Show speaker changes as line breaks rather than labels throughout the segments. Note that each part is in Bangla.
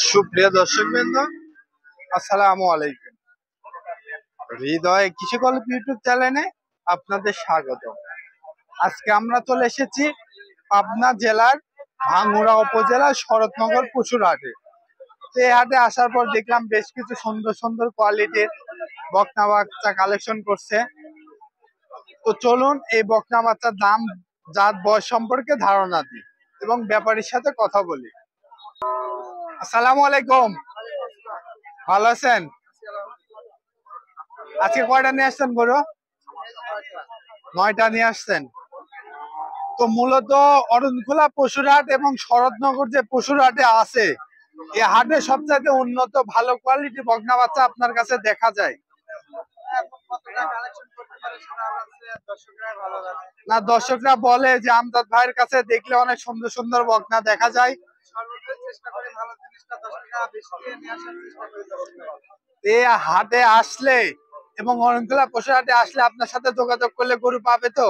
সুপ্রিয় দর্শকবৃন্দ, আসসালামু আলাইকুম। হৃদয় কৃষিকল্প ইউটিউব চ্যানেলে আপনাদের স্বাগত। আজকে আমরা চলে এসেছি পাবনা জেলার ভাঙ্গুড়া উপজেলার শরৎনগর পশুর হাটে। এই হাটে আসার পর দেখলাম বেশ কিছু সুন্দর সুন্দর কোয়ালিটির বকনা বাচ্চা কালেকশন করছে। তো চলুন এই বকনা বাচ্চার দাম, জাত, বয়স সম্পর্কে ধারণা দিই এবং ব্যাপারীর সাথে কথা বলি। আসসালামু আলাইকুম, ভালো আছেন? আজকে কয়টা নিয়ে আসছেন গরু? 9টা নিয়ে আসছেন। তো মূলত অরুণখোলা পশুর হাট এবং শরৎনগর যে পশুর হাটে আছে, এই হাটে সবচাইতে উন্নত ভালো কোয়ালিটি বকনা বাচ্চা আপনার কাছে দেখা যায় না? দর্শকরা বলে যে আমজাদ ভাইয়ের কাছে দেখলে অনেক সুন্দর সুন্দর বকনা দেখা যায়। এই হাটে আসলে এবং অরুণখোলা পশুর হাটে আসলে আপনার সাথে যোগাযোগ করলে গরু পাবে তো?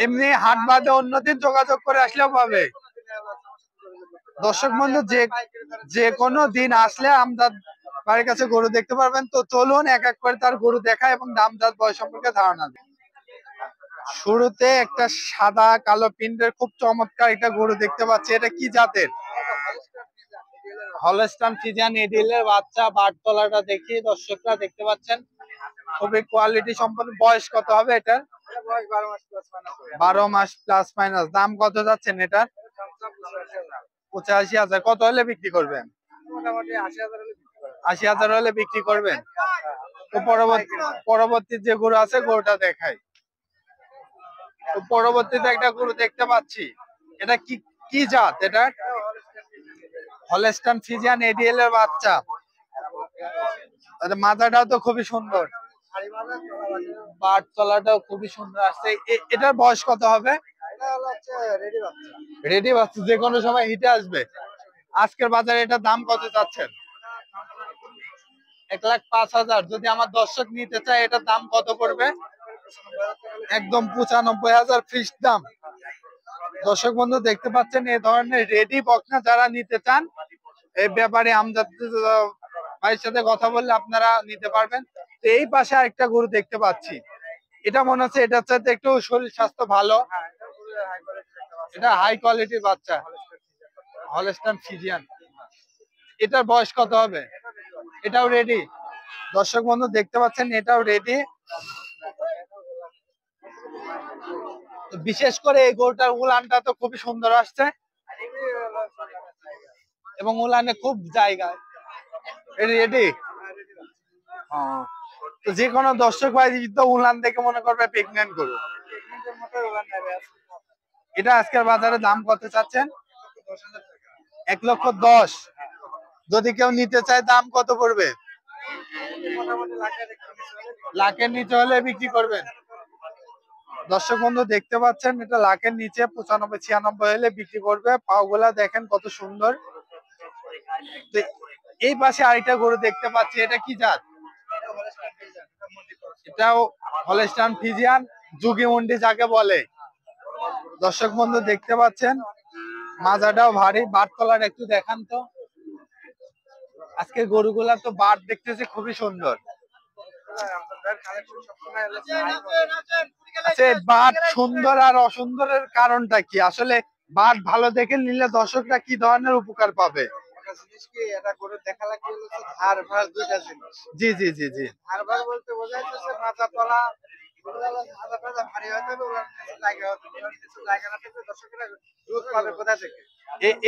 এমনি হাট বাদে অন্যদিন যোগাযোগ করে আসলেও পাবে। দর্শক বন্ধু, যে কোনো দিন আসলে আমজাদ বাড়ির কাছে গরু দেখতে পারবেন। তো চলুন এক এক করে তার গরু দেখা এবং দাম, জাত, বয়স সম্পর্কে ধারণা দিই। শুরুতে একটা সাদা কালো প্রিন্টের খুব চমৎকার একটা গরু দেখতে পাচ্ছি। এটা কি জাতের? হলস্টাইন ফ্রিজিয়ান এডিলের বাচ্চা। বাটতলাটা দেখি, দর্শকরা দেখতে পাচ্ছেন খুবই কোয়ালিটি সম্পন্ন। বয়স কত হবে এটার? 12 মাস প্লাস মাইনাস। দাম কত যাচ্ছেন এটার? 85,000। কত হলে বিক্রি করবেন? 80,000 হলে বিক্রি করবেন। তো পরবর্তী যে গরু আছে গরুটা দেখাই। তো পরবর্তীতে একটা গরু দেখতে পাচ্ছি। এটা কি কি জাত? এটা হলস্টাইন ফ্রিজিয়ান এডিএল এর বাচ্চা। মাথাটাও তো খুবই সুন্দর, বাট তলাটাও খুবই সুন্দর আসছে। এটার বয়স কত হবে? রেডি বাচ্চা, যে কোনো সময় হিটে আসবে। আজকের বাজারে এটার দাম কত চাচ্ছেন? 1,05,000। যদি আমার দর্শক নিতে চায় এটার দাম কত পড়বে? একদম 95,000 ফিক্সড দাম। দর্শক বন্ধু দেখতে পাচ্ছেন, এই ধরনের রেডি বকনা যারা নিতে চান, এই ব্যাপারে আমজাদ ভাইয়ের সাথে কথা বললে আপনারা নিতে পারবেন। তো এই পাশে আরেকটা গরু দেখতে পাচ্ছি। এটা মনে হচ্ছে এটার চাইতে একটু শরীর স্বাস্থ্য ভালো। এটা হাই কোয়ালিটির বাচ্চা, হলস্টাইন ফ্রিজিয়ান। এটার বয়স কত হবে? এটাও রেডি। দর্শক বন্ধু দেখতে পাচ্ছেন, এটাও রেডি। বিশেষ করে এই গরুটার উলানটা তো খুবই সুন্দর আসছে এবং উলানে খুব জায়গা। রেডি। তো যে কোনো দর্শক ভাই তো উলান দেখে মনে করবে প্রেগন্যান্ট গরু। এটা আজকের বাজারে দাম কত চাচ্ছেন? 1,10,000। যদি কেউ নিতে চায় দাম কত পড়বে? লাখের নিচে হলে বিক্রি করবেন। দর্শক বন্ধু দেখতে পাচ্ছেন, এটা লাখের নিচে 95-96 হলে বিক্রি করবে। পাগুলা দেখেন কত সুন্দর। এই পাশে আরেকটা গরু দেখতে পাচ্ছি। এটা কি জাত? এটাও হলস্টাইন ফ্রিজিয়ান, যুগি মুন্ডি যাকে বলে। দর্শক বন্ধু দেখতে পাচ্ছেন, মাজাটাও ভারী। বাটতলার একটু দেখান তো। আজকে গরুগুলা তো বাট দেখতেছি খুবই সুন্দর। আচ্ছা, বাট সুন্দর আর অসুন্দরের কারণটা কি? আসলে বাট ভালো দেখে নিলে দর্শকরা কি ধরনের উপকার পাবে? জি জি জি জি। বলতে বোঝাইতেছে মাথা তলা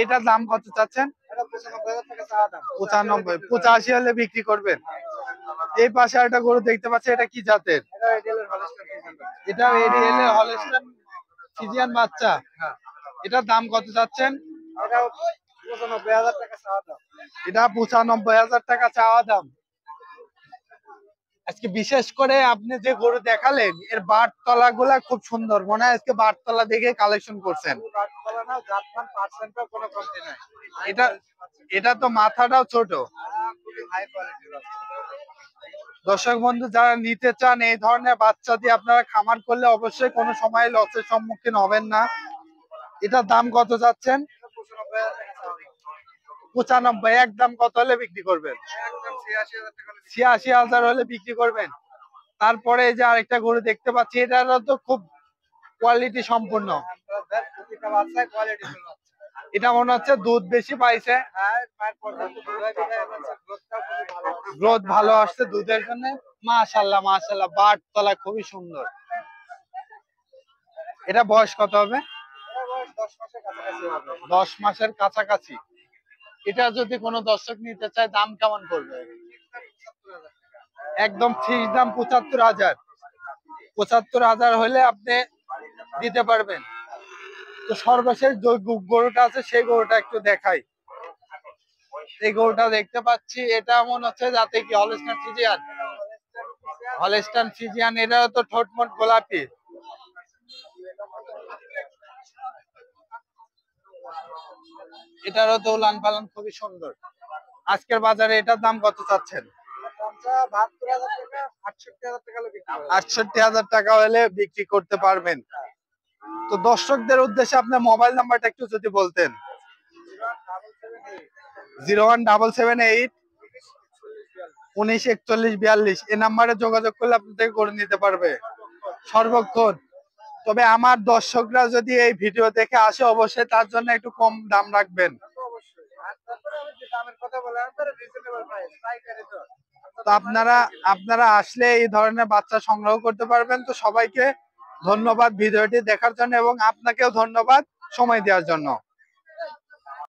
এটার দাম কত চাচ্ছেন? 95, 85 হলে বিক্রি করবেন। এই পাশে একটা গরু দেখতে পাচ্ছি। এটা কি জাতের? এটা এডিএল এর হলস্টাইন ফ্রিজিয়ান বাচ্চা। এটার দাম কত চাচ্ছেন? এটা 95,000 টাকা চাওয়া দাম। আজকে বিশেষ করে আপনি যে গরু দেখালেন, এর বাট তলা গুলা খুব সুন্দর। মনে হয় আজকে বাট তলা দেখে কালেকশন করছেন। এটা তো মাথাটাও ছোট। দর্শক বন্ধু যারা নিতে চান এই ধরনের বাচ্চা দিয়ে আপনারা খামার করলে অবশ্যই কোনো সময় লসের সম্মুখীন হবেন না। এটার দাম কত চাচ্ছেন? 95। একদম কত হলে বিক্রি করবেন? 86,000 হলে বিক্রি করবেন। তারপরে এই যে আরেকটা গরু দেখতে পাচ্ছি, এটারও তো খুব কোয়ালিটি সম্পূর্ণ। এটা মনে হচ্ছে দুধ বেশি পাইছে, গ্রোথ ভালো আসছে দুধের জন্য। মাশাআল্লাহ মাশাআল্লাহ, বাট তলা খুবই সুন্দর। এটা বয়স কত হবে? 10 মাসের কাছাকাছি। এটা যদি কোনো দর্শক নিতে চায় দাম কেমন পড়বে? একদম ফিক্স দাম 75,000। 75,000 হলে আপনি দিতে পারবেন। তো সর্বশেষ যে গরুটা আছে সেই গরুটা একটু দেখাই। এই গরুটা দেখতে পাচ্ছি, এটা মনে হচ্ছে যাতে কি হলস্টাইন ফ্রিজিয়ান। হলস্টাইন ফ্রিজিয়ান, এটা তো ঠোঁটমোট গোলাপি। এটারও তো উলান পালান খুবই সুন্দর। আজকের বাজারে এটার দাম কত চাচ্ছেন? 68,000 টাকা হলে বিক্রি করতে পারবেন। তো দর্শকদের উদ্দেশ্যে আপনার মোবাইল নাম্বারটা একটু যদি বলতেন। 01778 194142। এই নাম্বারে যোগাযোগ করলে আপনি থেকে করে নিতে পারবে সর্বক্ষণ। তবে আমার দর্শকরা যদি এই ভিডিও দেখে আসে, অবশ্যই তার জন্য একটু কম দাম রাখবেন। তো আপনারা আপনারা আসলে এই ধরনের বাচ্চা সংগ্রহ করতে পারবেন। তো সবাইকে ধন্যবাদ ভিডিওটি দেখার জন্য, এবং আপনাকেও ধন্যবাদ সময় দেওয়ার জন্য।